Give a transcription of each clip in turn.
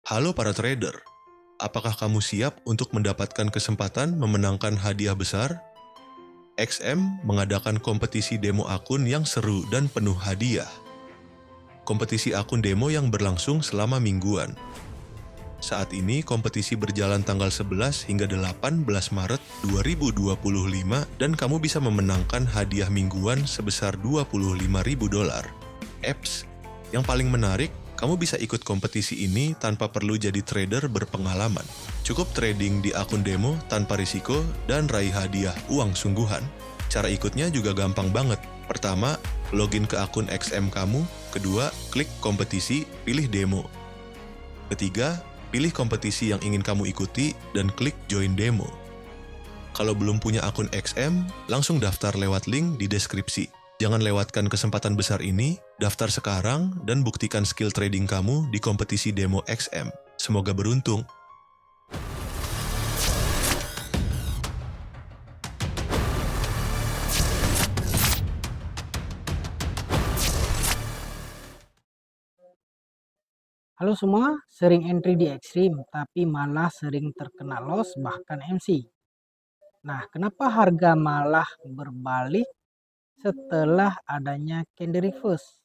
Halo para trader, apakah kamu siap untuk mendapatkan kesempatan memenangkan hadiah besar? XM mengadakan kompetisi demo akun yang seru dan penuh hadiah. Kompetisi akun demo yang berlangsung selama mingguan. Saat ini kompetisi berjalan tanggal 11 hingga 18 Maret 2025 dan kamu bisa memenangkan hadiah mingguan sebesar $25.000. Apps yang paling menarik, kamu bisa ikut kompetisi ini tanpa perlu jadi trader berpengalaman. Cukup trading di akun demo tanpa risiko dan raih hadiah uang sungguhan. Cara ikutnya juga gampang banget. Pertama, login ke akun XM kamu. Kedua, klik kompetisi, pilih demo. Ketiga, pilih kompetisi yang ingin kamu ikuti dan klik join demo. Kalau belum punya akun XM, langsung daftar lewat link di deskripsi. Jangan lewatkan kesempatan besar ini, daftar sekarang dan buktikan skill trading kamu di kompetisi demo XM. Semoga beruntung. Halo semua, sering entry di ekstrim tapi malah sering terkena loss bahkan MC. Nah, kenapa harga malah berbalik setelah adanya candle reverse?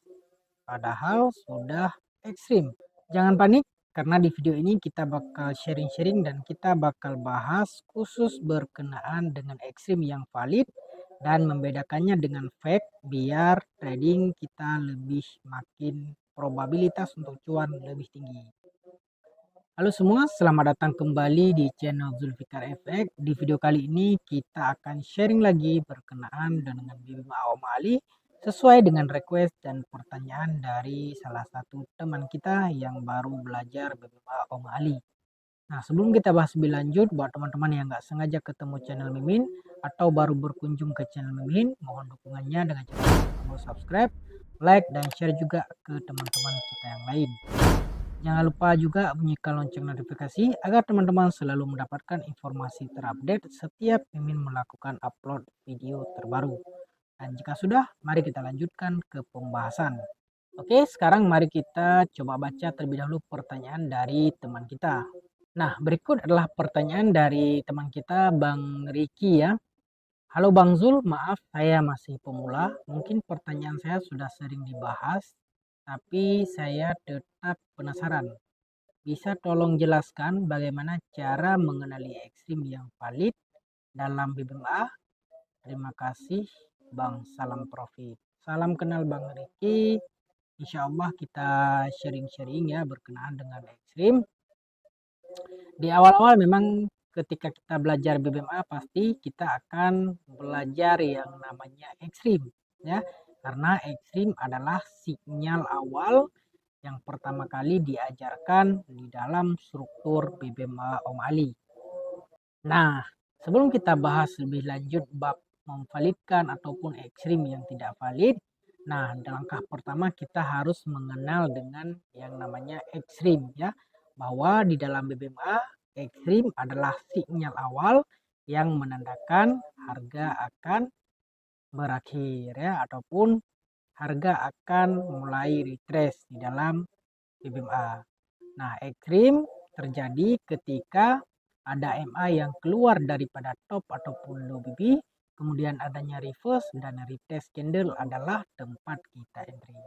Padahal sudah ekstrim. Jangan panik karena di video ini kita bakal sharing-sharing dan kita bakal bahas khusus berkenaan dengan ekstrim yang valid dan membedakannya dengan fake biar trading kita lebih makin probabilitas untuk cuan lebih tinggi. Halo semua, selamat datang kembali di channel Zulfikar FX. Di video kali ini kita akan sharing lagi berkenaan dengan BBMA Om Ali sesuai dengan request dan pertanyaan dari salah satu teman kita yang baru belajar BBMA Om Ali. Nah, sebelum kita bahas lebih lanjut, buat teman-teman yang nggak sengaja ketemu channel Mimin atau baru berkunjung ke channel Mimin, mohon dukungannya dengan cara tombol subscribe, like, dan share juga ke teman-teman kita yang lain. Jangan lupa juga bunyikan lonceng notifikasi agar teman-teman selalu mendapatkan informasi terupdate setiap Mimin melakukan upload video terbaru. Dan jika sudah, mari kita lanjutkan ke pembahasan. Oke, sekarang mari kita coba baca terlebih dahulu pertanyaan dari teman kita. Nah, berikut adalah pertanyaan dari teman kita Bang Riki ya. Halo Bang Zul, maaf saya masih pemula. Mungkin pertanyaan saya sudah sering dibahas, tapi saya tetap penasaran. Bisa tolong jelaskan bagaimana cara mengenali ekstrim yang valid dalam BBMA? Terima kasih Bang, salam profit. Salam kenal Bang Riki. Insya Allah kita sharing-sharing ya berkenaan dengan ekstrim. Di awal-awal memang ketika kita belajar BBMA pasti kita akan belajar yang namanya ekstrim ya. Karena ekstrim adalah sinyal awal yang pertama kali diajarkan di dalam struktur BBMA Om Ali. Nah, sebelum kita bahas lebih lanjut bab memvalidkan ataupun ekstrim yang tidak valid, nah langkah pertama kita harus mengenal dengan yang namanya ekstrim ya, bahwa di dalam BBMA ekstrim adalah sinyal awal yang menandakan harga akan berakhir ya, ataupun harga akan mulai retrace di dalam BBMA. Nah, ekstrim terjadi ketika ada MA yang keluar daripada top ataupun low BB, kemudian adanya reverse dan retest candle adalah tempat kita entry.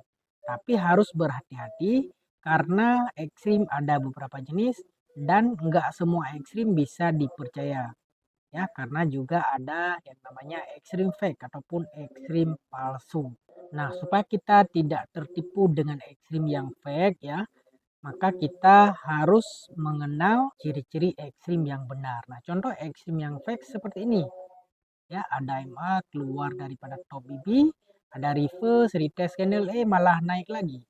Tapi harus berhati-hati karena ekstrim ada beberapa jenis dan enggak semua ekstrim bisa dipercaya. Ya, karena juga ada yang namanya ekstrim fake ataupun ekstrim palsu. Nah, supaya kita tidak tertipu dengan ekstrim yang fake ya, maka kita harus mengenal ciri-ciri ekstrim yang benar. Nah, contoh ekstrim yang fake seperti ini. Ya, ada MA keluar daripada top BB, ada reverse, retest candle, malah naik lagi.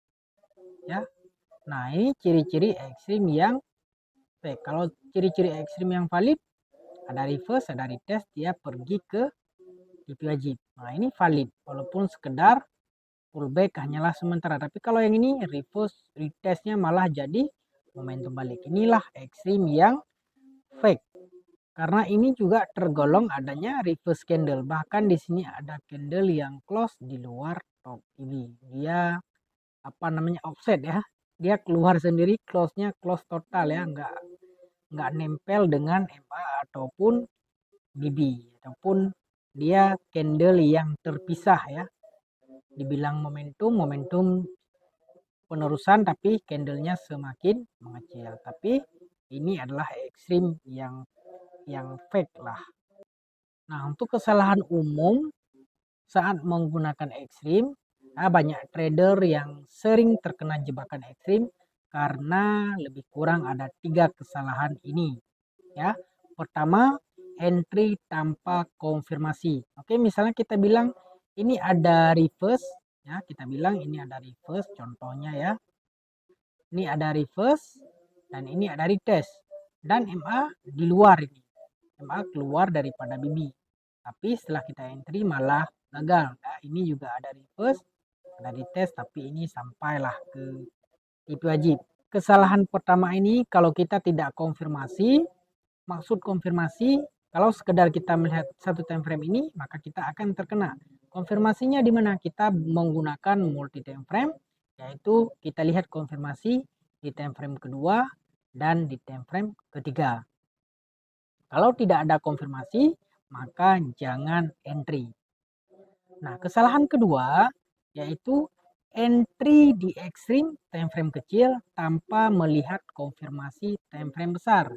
Ya. Nah, ini ciri-ciri ekstrim yang fake. Kalau ciri-ciri ekstrim yang valid, ada reverse, ada retest, dia pergi ke TP wajib. Nah, ini valid walaupun sekedar pullback hanyalah sementara. Tapi kalau yang ini reverse retestnya malah jadi momentum balik. Inilah ekstrim yang fake. Karena ini juga tergolong adanya reverse candle. Bahkan di sini ada candle yang close di luar top ini. Dia apa namanya offset ya. dia keluar sendiri, close-nya close total ya, nggak nempel dengan MA ataupun BB, ataupun dia candle yang terpisah ya. Dibilang momentum penerusan tapi candlenya semakin mengecil. Tapi ini adalah ekstrim yang fake lah. Nah, untuk kesalahan umum saat menggunakan ekstrim, banyak trader yang sering terkena jebakan ekstrim karena lebih kurang ada 3 kesalahan ini. Ya, pertama, entry tanpa konfirmasi. Oke, misalnya kita bilang ini ada reverse, ya kita bilang ini ada reverse, contohnya ya. Ini ada reverse dan ini ada retest. Dan MA di luar ini. MA keluar daripada BB. Tapi setelah kita entry malah gagal. Nah, ini juga ada reverse, ada retest, tapi ini sampailah ke IP wajib. Kesalahan pertama ini kalau kita tidak konfirmasi, maksud konfirmasi, kalau sekedar kita melihat satu time frame ini, maka kita akan terkena. Konfirmasinya di mana? Kita menggunakan multi time frame, yaitu kita lihat konfirmasi di time frame kedua dan di time frame ketiga. Kalau tidak ada konfirmasi, maka jangan entry. Nah, kesalahan kedua yaitu entry di ekstrim time frame kecil tanpa melihat konfirmasi time frame besar.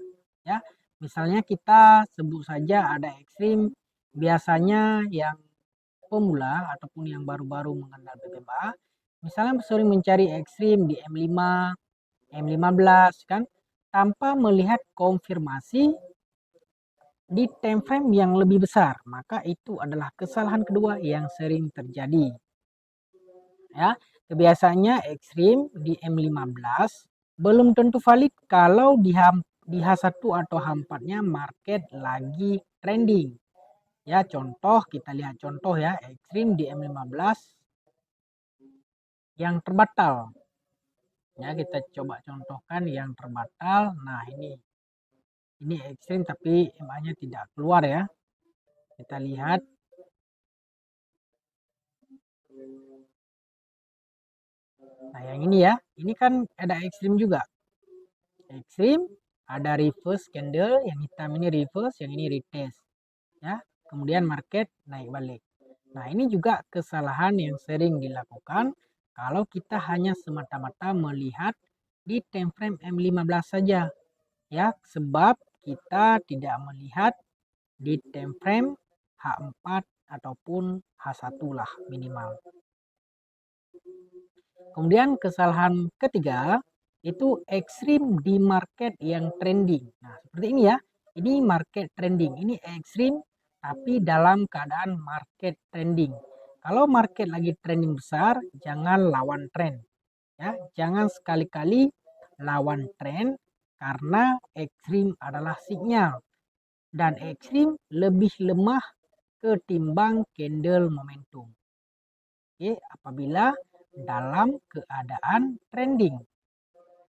Ya, misalnya kita sebut saja ada ekstrim, biasanya yang pemula ataupun yang baru-baru mengenal BPMA, misalnya sering mencari ekstrim di M5, M15 kan, tanpa melihat konfirmasi di time frame yang lebih besar, maka itu adalah kesalahan kedua yang sering terjadi. Ya, kebiasaannya ekstrim di M15 belum tentu valid kalau di H1 atau H4-nya market lagi trending. Ya, contoh kita lihat contoh ya, ekstrim di M15 yang terbatal. Ya, kita coba contohkan yang terbatal. Nah, ini ekstrim tapi MA-nya tidak keluar ya. Kita lihat. Nah, yang ini ya, ini kan ada ekstrim juga. Ekstrim, ada reverse candle, yang hitam ini reverse, yang ini retest. Ya, kemudian market naik balik. Nah, ini juga kesalahan yang sering dilakukan kalau kita hanya semata-mata melihat di time frame M15 saja. Ya, sebab kita tidak melihat di time frame H4 ataupun H1 lah minimal. Kemudian kesalahan ketiga itu ekstrim di market yang trending. Nah, seperti ini ya. Ini market trending. Ini ekstrim tapi dalam keadaan market trending. Kalau market lagi trending besar, jangan lawan tren. Ya, jangan sekali-kali lawan tren karena ekstrim adalah sinyal dan ekstrim lebih lemah ketimbang candle momentum. Oke, apabila dalam keadaan trending.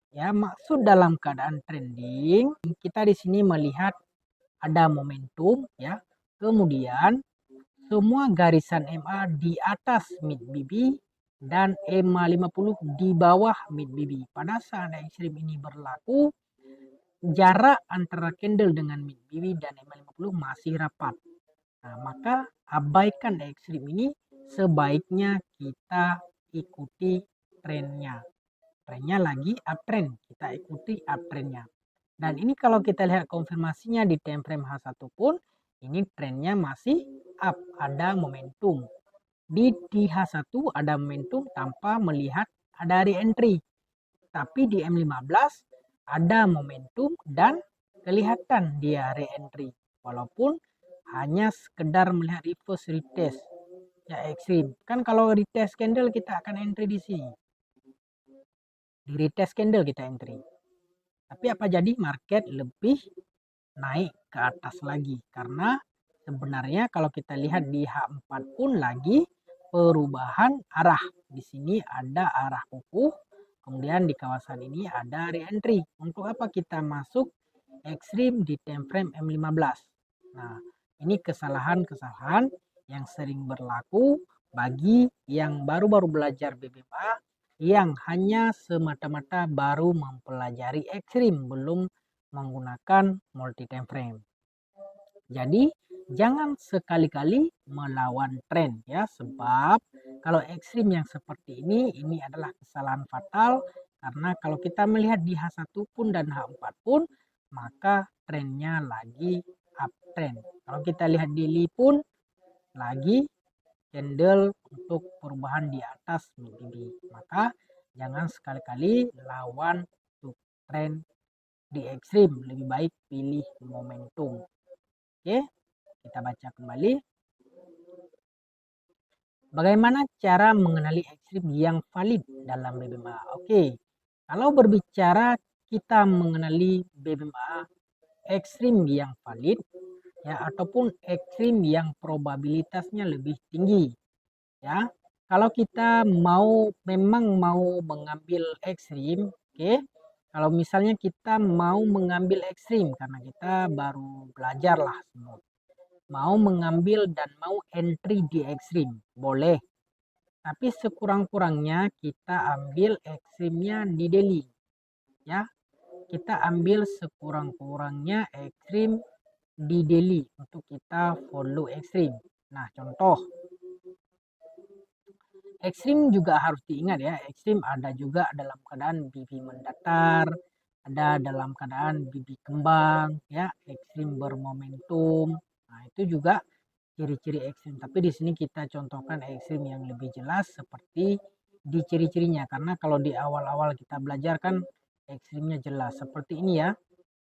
Ya, maksud dalam keadaan trending, kita di sini melihat ada momentum ya. Kemudian semua garisan MA di atas mid BB dan EMA 50 di bawah mid BB. Pada saat ekstrim ini berlaku, jarak antara candle dengan mid BB dan EMA 50 masih rapat. Nah, maka abaikan ekstrim ini, sebaiknya kita ikuti trennya. Trennya lagi uptrend, kita ikuti uptrendnya. Dan ini kalau kita lihat konfirmasinya di time frame H1 pun, ini trennya masih up, ada momentum. Di H1 ada momentum tanpa melihat ada re-entry. Tapi di M15 ada momentum dan kelihatan dia re-entry. Walaupun hanya sekedar melihat reverse retest ya ekstrim. Kan kalau retest candle kita akan entry di sini. Di retest candle kita entry. Tapi apa jadi market lebih naik ke atas lagi karena sebenarnya kalau kita lihat di H4 pun lagi perubahan arah. Di sini ada arah kukuh, kemudian di kawasan ini ada re-entry. Untuk apa kita masuk ekstrim di time frame M15? Nah, ini kesalahan-kesalahan yang sering berlaku bagi yang baru-baru belajar BBMA yang hanya semata-mata baru mempelajari ekstrim, belum menggunakan multi time frame. Jadi jangan sekali-kali melawan tren ya, sebab kalau ekstrim yang seperti ini adalah kesalahan fatal, karena kalau kita melihat di H1 pun dan H4 pun maka trennya lagi uptrend. Kalau kita lihat di Li pun lagi candle untuk perubahan di atas MACD. Maka jangan sekali-kali lawan untuk tren di ekstrim, lebih baik pilih momentum. Oke, kita baca kembali. Bagaimana cara mengenali ekstrim yang valid dalam BBMA? Oke, kalau berbicara kita mengenali BBMA ekstrim yang valid ya, ataupun ekstrim yang probabilitasnya lebih tinggi ya. Kalau kita memang mau mengambil ekstrim, oke. Kalau misalnya kita mau mengambil ekstrim karena kita baru belajar lah semua, mau mengambil dan mau entry di ekstrim, boleh. Tapi sekurang-kurangnya kita ambil ekstrimnya di daily ya. Kita ambil sekurang-kurangnya ekstrim di daily untuk kita follow ekstrim. Nah, contoh ekstrim juga harus diingat ya, ekstrim ada juga dalam keadaan BB mendatar, ada dalam keadaan BB kembang ya, ekstrim bermomentum. Nah, itu juga ciri-ciri ekstrim. Tapi di sini kita contohkan ekstrim yang lebih jelas seperti di ciri-cirinya, karena kalau di awal-awal kita belajar kan ekstrimnya jelas seperti ini ya.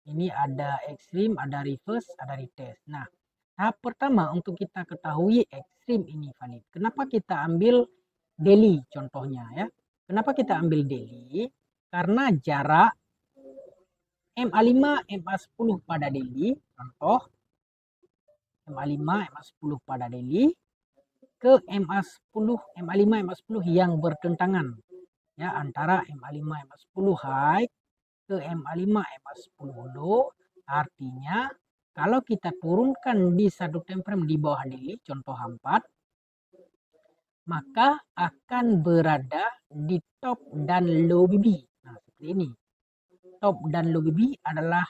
Ini ada ekstrim, ada reverse, ada retest. Nah, tahap pertama untuk kita ketahui ekstrim ini valid. Kenapa kita ambil daily contohnya ya? Kenapa kita ambil daily? Karena jarak MA5, MA10 pada daily, contoh MA5, MA10 pada daily ke MA10, MA5, MA10 yang bertentangan ya, antara MA5, MA10 high ke MA5, MA10 low. Artinya kalau kita turunkan di satu time frame di bawah daily, contoh H4, maka akan berada di top dan low BB. Nah, seperti ini. Top dan low BB adalah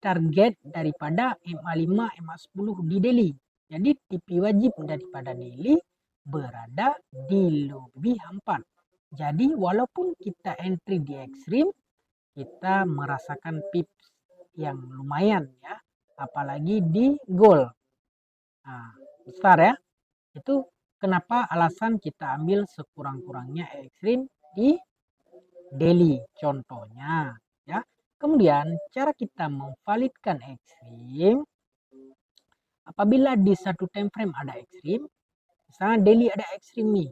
target daripada MA5, MA10 di daily. Jadi TP wajib daripada daily berada di low BB H4. Jadi walaupun kita entry di ekstrim, kita merasakan pips yang lumayan ya, apalagi di gold. Nah, besar ya. Itu kenapa alasan kita ambil sekurang-kurangnya ekstrim di daily contohnya ya. Kemudian cara kita memvalidkan ekstrim apabila di satu time frame ada ekstrim, misalnya daily ada ekstrim nih.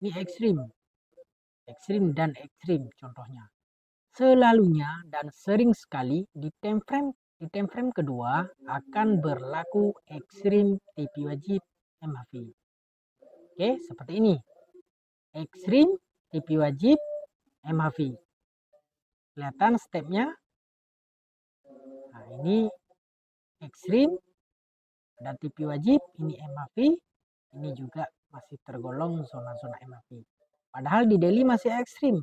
Ini ekstrim, ekstrim dan ekstrim contohnya. Selalunya dan sering sekali di time frame kedua akan berlaku ekstrim TP wajib MHV. Oke, seperti ini. Ekstrim TP wajib MHV. Kelihatan stepnya. Nah, ini ekstrim dan TP wajib, ini MHV, ini juga masih tergolong zona-zona MHV. Padahal di daily masih ekstrim,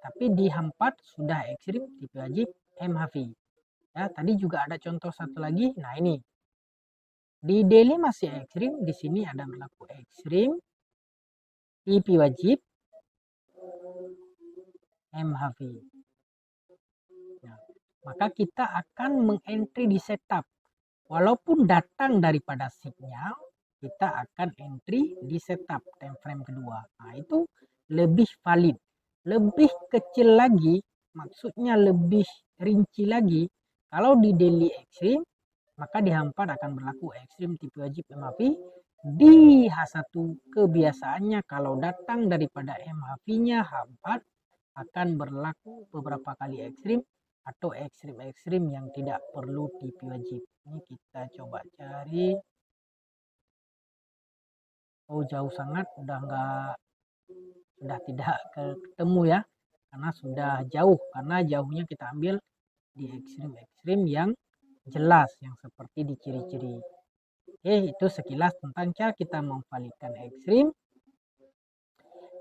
tapi di H4 sudah ekstrim TP wajib MHV. Ya, tadi juga ada contoh satu lagi. Nah, ini di daily masih ekstrim, di sini ada berlaku ekstrim TP wajib MHV. Nah, maka kita akan mengentry di setup. Walaupun datang daripada signal, kita akan entry di setup time frame kedua. Nah, itu lebih valid. Lebih kecil lagi, maksudnya lebih rinci lagi. Kalau di daily ekstrim, maka di H4 akan berlaku ekstrim tipe wajib MHV. Di H1 kebiasaannya kalau datang daripada MHV-nya H4 akan berlaku beberapa kali ekstrim atau ekstrim-ekstrim yang tidak perlu TP wajib. Ini kita coba cari. Oh, jauh sangat, sudah tidak ketemu ya, karena sudah jauh, karena jauhnya kita ambil di ekstrim-ekstrim yang jelas, yang seperti di ciri-ciri. Oke, itu sekilas tentang cara kita memvalidkan ekstrim.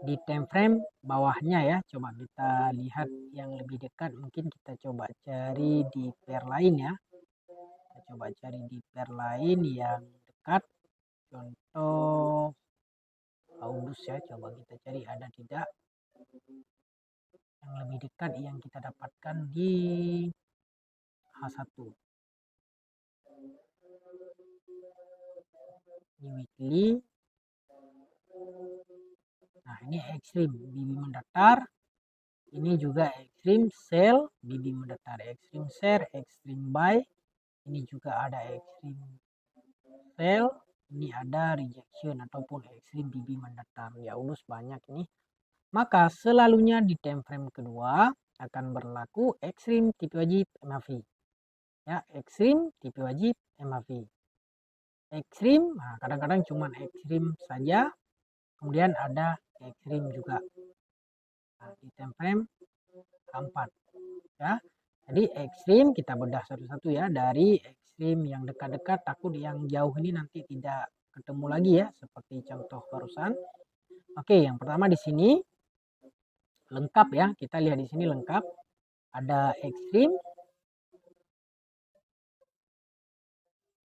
di time frame bawahnya ya. Coba kita lihat yang lebih dekat, mungkin kita coba cari di pair lain ya. Kita coba cari di pair lain yang dekat. Contoh Audus ya, coba kita cari ada tidak yang lebih dekat yang kita dapatkan di H1. Ini weekly. Nah, ini ekstrim BB mendatar. Ini juga ekstrim sell, BB mendatar, ekstrim share, ekstrim buy. Ini juga ada ekstrim sell, ini ada rejection ataupun ekstrim BB mendatar. Ya ulus banyak ini. Maka selalunya di time frame kedua akan berlaku ekstrim tipe wajib MACD. Ya, ekstrim tipe wajib MACD. Ekstrim, nah kadang-kadang cuma ekstrim saja. Kemudian ada ekstrim juga. Nah, di time frame 4 ya. Jadi ekstrim kita bedah satu-satu ya, dari ekstrim yang dekat-dekat, takut yang jauh ini nanti tidak ketemu lagi ya, seperti contoh barusan. Oke, yang pertama di sini lengkap ya, kita lihat di sini lengkap. Ada ekstrim.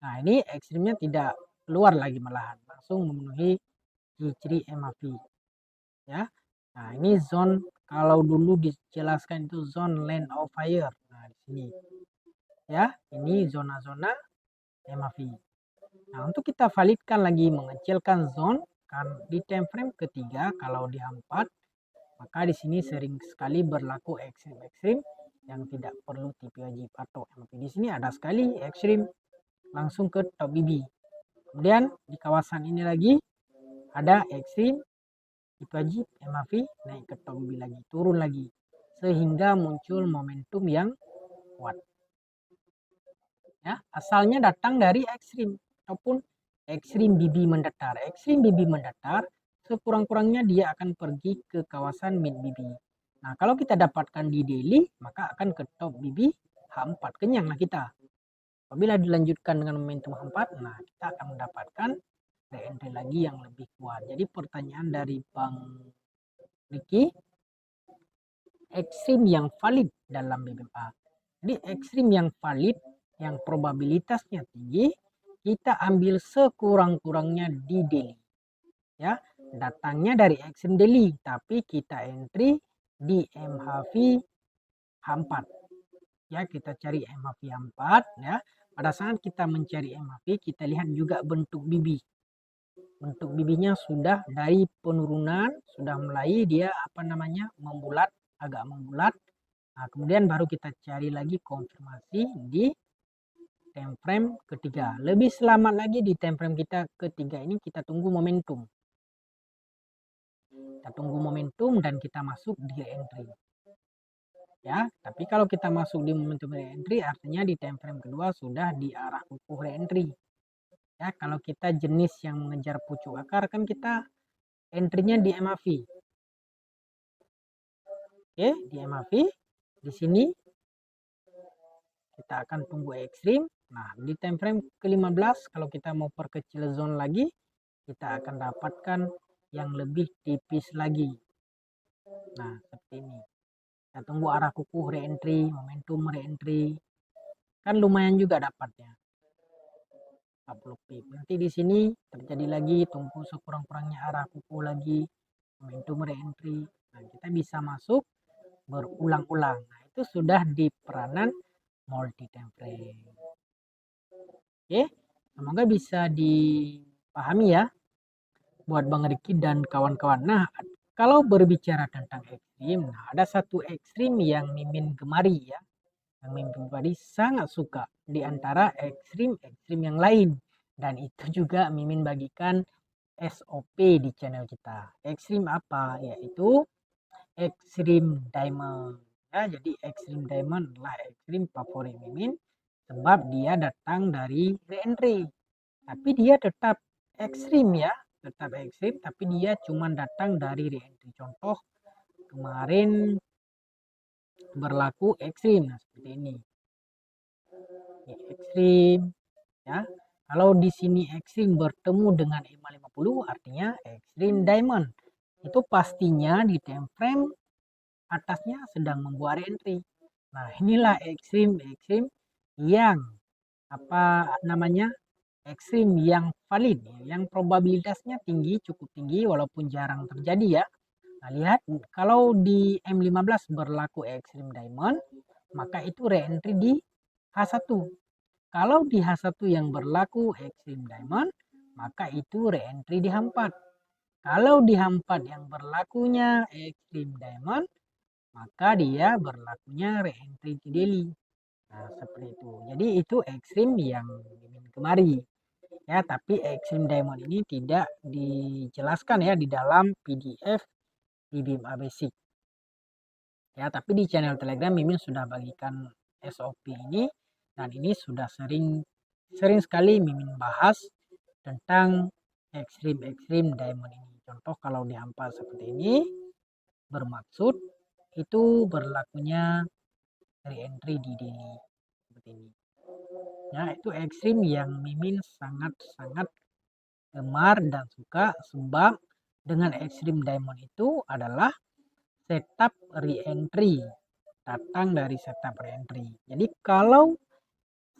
Nah, ini ekstrimnya tidak keluar lagi malahan, langsung memenuhi ciri MACD ya. Nah, ini zone, kalau dulu dijelaskan itu zone land of fire. Nah, di sini ya, ini zona-zona MACD. Nah, untuk kita validkan lagi mengecilkan zone kan di time frame ketiga, kalau di H4, maka di sini sering sekali berlaku ekstrim-ekstrim yang tidak perlu TP wajib atau MACD. Di sini ada sekali ekstrim langsung ke top BB. Kemudian di kawasan ini lagi ada ekstrim TP wajib MACD naik ke top BB lagi, turun lagi, sehingga muncul momentum yang kuat. Ya, asalnya datang dari ekstrim ataupun ekstrim BB mendatar. Ekstrim BB mendatar sekurang-kurangnya dia akan pergi ke kawasan mid BB. Nah, kalau kita dapatkan di daily, maka akan ke top BB H4. Kenyanglah kita. Apabila dilanjutkan dengan momentum H4, nah kita akan mendapatkan re-entry lagi yang lebih kuat. Jadi pertanyaan dari Bang Ricky, ekstrim yang valid dalam BBMA. Jadi ekstrim yang valid, yang probabilitasnya tinggi, kita ambil sekurang-kurangnya di daily. Ya, datangnya dari ekstrim daily, tapi kita entry di MHV H4. Ya, kita cari MHV H4 ya. Pada saat kita mencari MHV, kita lihat juga bentuk BB. Bentuk BB-nya sudah dari penurunan, sudah mulai dia membulat, agak membulat. Nah, kemudian baru kita cari lagi konfirmasi di time frame ketiga. Lebih selamat lagi di time frame kita ketiga ini kita tunggu momentum. Kita tunggu momentum dan kita masuk di re-entry. Ya, tapi kalau kita masuk di momentum re-entry artinya di time frame kedua sudah di arah kukuh re-entry. Ya, kalau kita jenis yang mengejar pucuk akar kan kita entry-nya di MACD. Oke, di MACD di sini kita akan tunggu ekstrim. Nah, di time frame ke-15 kalau kita mau perkecil zone lagi, kita akan dapatkan yang lebih tipis lagi. Nah, seperti ini. Kita tunggu arah kukuh re-entry, momentum re-entry. Kan lumayan juga dapatnya. 40 pip. Nanti di sini terjadi lagi, tunggu sekurang-kurangnya arah kukuh lagi, momentum re-entry. Nah, kita bisa masuk berulang-ulang. Nah, itu sudah di peranan multi time frame. Oke, semoga bisa dipahami ya buat Bang Riki dan kawan-kawan. Nah, kalau berbicara tentang ekstrim, nah ada satu ekstrim yang Mimin gemari ya. Yang Mimin pribadi sangat suka di antara ekstrim-ekstrim yang lain. Dan itu juga Mimin bagikan SOP di channel kita. Ekstrim apa? Yaitu ekstrim diamond. Ya, jadi ekstrim diamond adalah ekstrim favorit Mimin sebab dia datang dari re-entry. Tapi dia tetap ekstrim ya, tetap ekstrim tapi dia cuma datang dari re-entry. Contoh kemarin berlaku ekstrim, nah seperti ini. Ekstrim ya. Kalau di sini ekstrim bertemu dengan EMA 50 artinya ekstrim diamond. itu pastinya di time frame atasnya sedang membuat reentry. Nah, inilah ekstrim yang apa namanya? Ekstrim yang valid, yang probabilitasnya tinggi, cukup tinggi walaupun jarang terjadi ya. Nah, lihat kalau di M15 berlaku ekstrim diamond, maka itu reentry di H1. Kalau di H1 yang berlaku ekstrim diamond, maka itu reentry di H4. Kalau di H4 yang berlakunya ekstrim diamond, maka dia berlakunya reentry di daily. Nah, seperti itu. Jadi itu ekstrim yang kemari. Ya, tapi ekstrim diamond ini tidak dijelaskan ya di dalam PDF di BIM Basic. Ya, tapi di channel Telegram Mimin sudah bagikan SOP ini dan ini sudah sering sekali Mimin bahas tentang ekstrim diamond ini. Contoh kalau dihampa seperti ini bermaksud itu berlakunya reentry di daily seperti ini. Ya, itu ekstrim yang Mimin sangat-sangat gemar dan suka sebab dengan ekstrim diamond itu adalah setup reentry, datang dari setup reentry. Jadi kalau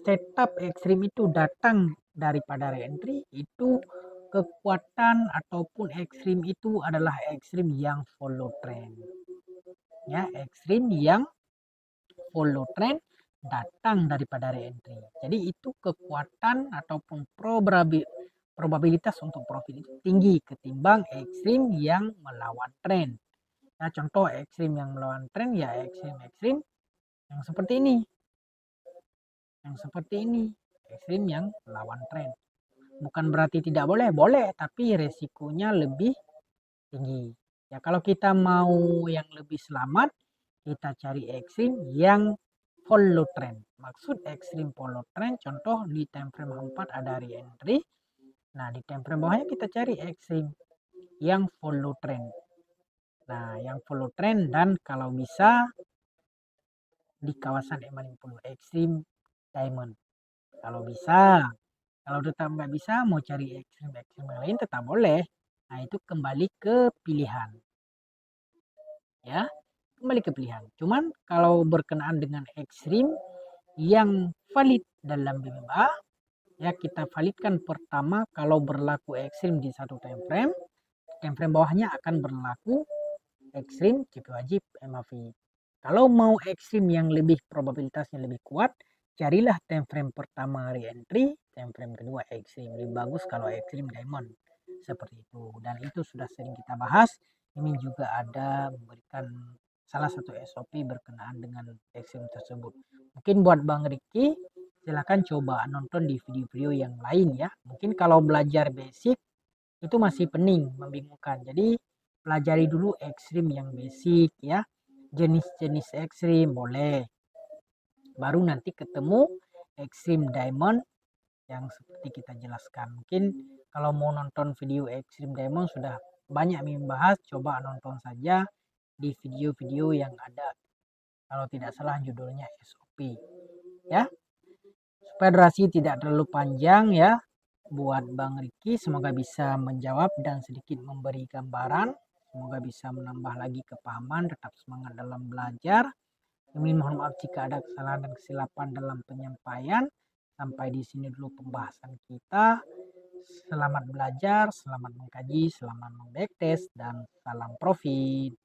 setup ekstrim itu datang daripada reentry, itu kekuatan ataupun ekstrim itu adalah ekstrim yang follow trend. Ya, ekstrim yang follow trend datang daripada reentry. Jadi itu kekuatan ataupun probabilitas untuk profit itu tinggi ketimbang ekstrim yang melawan tren. Ya, contoh ekstrim yang melawan tren ya ekstrim yang seperti ini. Yang seperti ini, ekstrim yang melawan tren. Bukan berarti tidak boleh, boleh, tapi resikonya lebih tinggi. Ya, kalau kita mau yang lebih selamat, kita cari ekstrim yang follow trend. Maksud ekstrim follow trend, contoh di time frame 4 ada re-entry. Nah, di time frame bawahnya kita cari ekstrim yang follow trend. Nah, yang follow trend dan kalau bisa di kawasan M50 ekstrim diamond. Kalau bisa, kalau tetap nggak bisa mau cari ekstrim yang lain tetap boleh. Nah, itu kembali ke pilihan. Ya, kembali ke pilihan. Cuman kalau berkenaan dengan ekstrim yang valid dalam BMA, ya kita validkan pertama kalau berlaku ekstrim di satu time frame bawahnya akan berlaku ekstrim CP wajib MAV. Kalau mau ekstrim yang lebih probabilitasnya lebih kuat, carilah time frame pertama re-entry, time frame kedua ekstrim. Lebih bagus kalau ekstrim diamond. Seperti itu. Dan itu sudah sering kita bahas. Ini juga ada memberikan salah satu SOP berkenaan dengan ekstrim tersebut. Mungkin buat Bang Riki, silahkan coba nonton di video-video yang lain ya. Mungkin kalau belajar basic itu masih pening, membingungkan. Jadi pelajari dulu ekstrim yang basic ya. Jenis-jenis ekstrim boleh. Baru nanti ketemu ekstrim diamond yang seperti kita jelaskan. Mungkin kalau mau nonton video ekstrim diamond sudah banyak membahas, coba nonton saja di video-video yang ada. Kalau tidak salah judulnya SOP. Ya, supaya durasi tidak terlalu panjang ya. Buat Bang Riki, semoga bisa menjawab dan sedikit memberi gambaran. Semoga bisa menambah lagi kepahaman, tetap semangat dalam belajar. Kami mohon maaf jika ada kesalahan dan kesilapan dalam penyampaian. Sampai di sini dulu pembahasan kita. Selamat belajar, selamat mengkaji, selamat membacktest, dan salam profit.